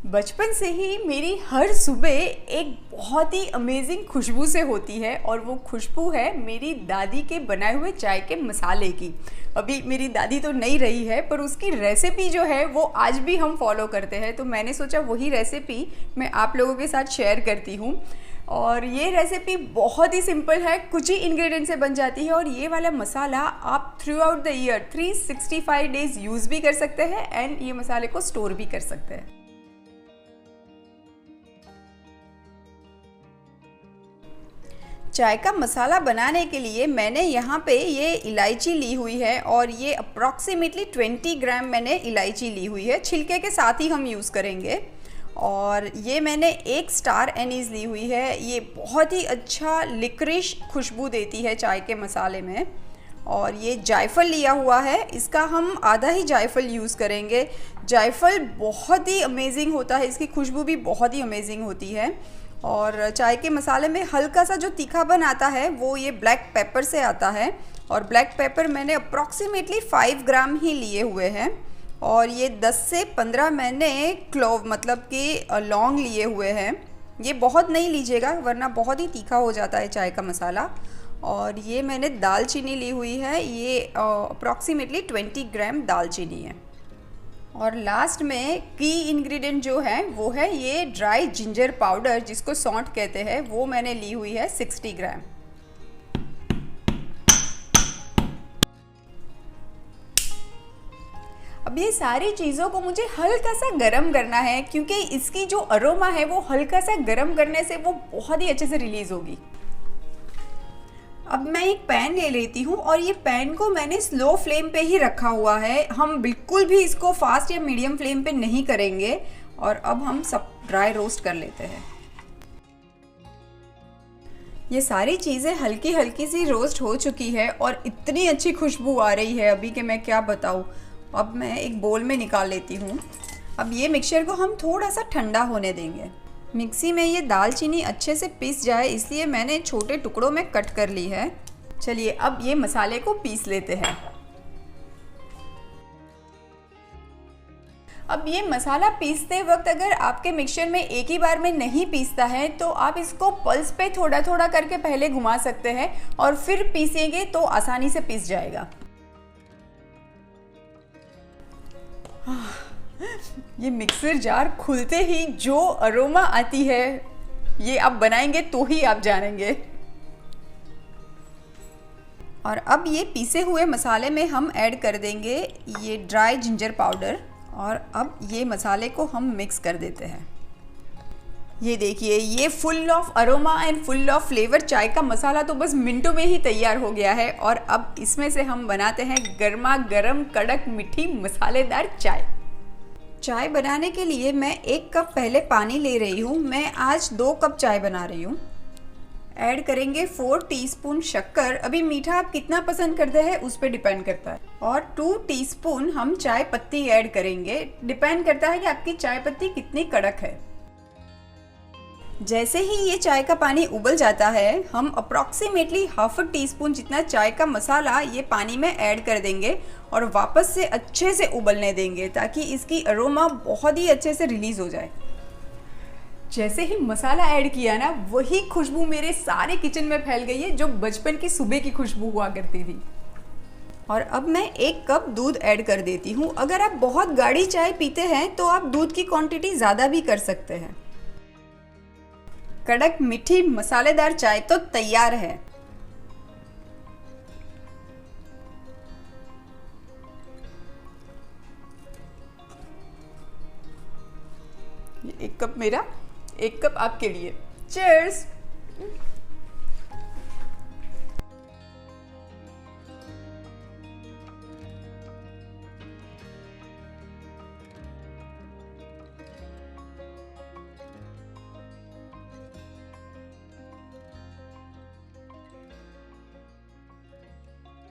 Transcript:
बचपन से ही मेरी हर सुबह एक बहुत ही अमेजिंग खुशबू से होती है और वो खुशबू है मेरी दादी के बनाए हुए चाय के मसाले की। अभी मेरी दादी तो नहीं रही है पर उसकी रेसिपी जो है वो आज भी हम फॉलो करते हैं, तो मैंने सोचा वही रेसिपी मैं आप लोगों के साथ शेयर करती हूँ। और ये रेसिपी बहुत ही सिंपल है, कुछ ही इंग्रेडिएंट से बन जाती है और ये वाला मसाला आप through out the year 365 days use भी कर सकते हैं एंड ये मसाले को स्टोर भी कर सकते हैं। चाय का मसाला बनाने के लिए मैंने यहाँ पे ये इलायची ली हुई है और ये अप्रॉक्सीमेटली 20 ग्राम मैंने इलायची ली हुई है, छिलके के साथ ही हम यूज़ करेंगे। और ये मैंने एक स्टार एनीज ली हुई है, ये बहुत ही अच्छा लिक्रिश खुशबू देती है चाय के मसाले में। और ये जायफल लिया हुआ है, इसका हम आधा ही जायफल यूज़ करेंगे। जायफल बहुत ही अमेजिंग होता है, इसकी खुशबू भी बहुत ही अमेजिंग होती है। और चाय के मसाले में हल्का सा जो तीखापन आता है वो ये ब्लैक पेपर से आता है और ब्लैक पेपर मैंने अप्रॉक्सीमेटली 5 ग्राम ही लिए हुए हैं। और ये 10 से 15 मैंने क्लोव मतलब कि लौंग लिए हुए हैं। ये बहुत नहीं लीजिएगा वरना बहुत ही तीखा हो जाता है चाय का मसाला। और ये मैंने दालचीनी ली हुई है, ये अप्रॉक्सीमेटली 20 ग्राम दालचीनी है। और लास्ट में की इंग्रेडिएंट जो है वो है ये ड्राई जिंजर पाउडर, जिसको सौंठ कहते हैं, वो मैंने ली हुई है 60 ग्राम। अब ये सारी चीज़ों को मुझे हल्का सा गरम करना है क्योंकि इसकी जो अरोमा है वो हल्का सा गरम करने से वो बहुत ही अच्छे से रिलीज़ होगी। अब मैं एक पैन ले लेती हूँ और ये पैन को मैंने स्लो फ्लेम पे ही रखा हुआ है, हम बिल्कुल भी इसको फास्ट या मीडियम फ्लेम पे नहीं करेंगे। और अब हम सब ड्राई रोस्ट कर लेते हैं। ये सारी चीज़ें हल्की हल्की सी रोस्ट हो चुकी है और इतनी अच्छी खुशबू आ रही है अभी कि मैं क्या बताऊँ। अब मैं एक बोल में निकाल लेती हूँ। अब ये मिक्सचर को हम थोड़ा सा ठंडा होने देंगे। मिक्सी में ये दालचीनी अच्छे से पिस जाए इसलिए मैंने छोटे टुकड़ों में कट कर ली है। चलिए अब ये मसाले को पीस लेते हैं। अब ये मसाला पीसते वक्त अगर आपके मिक्सचर में एक ही बार में नहीं पीसता है तो आप इसको पल्स पे थोड़ा थोड़ा करके पहले घुमा सकते हैं और फिर पीसेंगे तो आसानी से पीस जाएगा। ये मिक्सर जार खुलते ही जो अरोमा आती है ये आप बनाएंगे तो ही आप जानेंगे। और अब ये पीसे हुए मसाले में हम ऐड कर देंगे ये ड्राई जिंजर पाउडर और अब ये मसाले को हम मिक्स कर देते हैं। ये देखिए ये full of aroma and full of flavour चाय का मसाला तो बस मिनटों में ही तैयार हो गया है। और अब इसमें से हम बनाते हैं गर्मा गर्म कड़क मीठी मसालेदार चाय। चाय बनाने के लिए मैं 1 कप पहले पानी ले रही हूँ। मैं आज 2 कप चाय बना रही हूँ। ऐड करेंगे 4 टीस्पून शक्कर, अभी मीठा आप कितना पसंद करते हैं उस पर डिपेंड करता है। और 2 टीस्पून हम चाय पत्ती ऐड करेंगे, डिपेंड करता है कि आपकी चाय पत्ती कितनी कड़क है। जैसे ही ये चाय का पानी उबल जाता है हम अप्रॉक्सीमेटली हाफ टीस्पून जितना चाय का मसाला ये पानी में ऐड कर देंगे और वापस से अच्छे से उबलने देंगे ताकि इसकी अरोमा बहुत ही अच्छे से रिलीज़ हो जाए। जैसे ही मसाला ऐड किया ना वही खुशबू मेरे सारे किचन में फैल गई है जो बचपन की सुबह की खुशबू हुआ करती थी। और अब मैं 1 कप दूध ऐड कर देती हूँ। अगर आप बहुत गाढ़ी चाय पीते हैं तो आप दूध की क्वांटिटी ज़्यादा भी कर सकते हैं। कड़क मीठी मसालेदार चाय तो तैयार है। ये 1 कप मेरा, 1 कप आपके लिए। चीयर्स।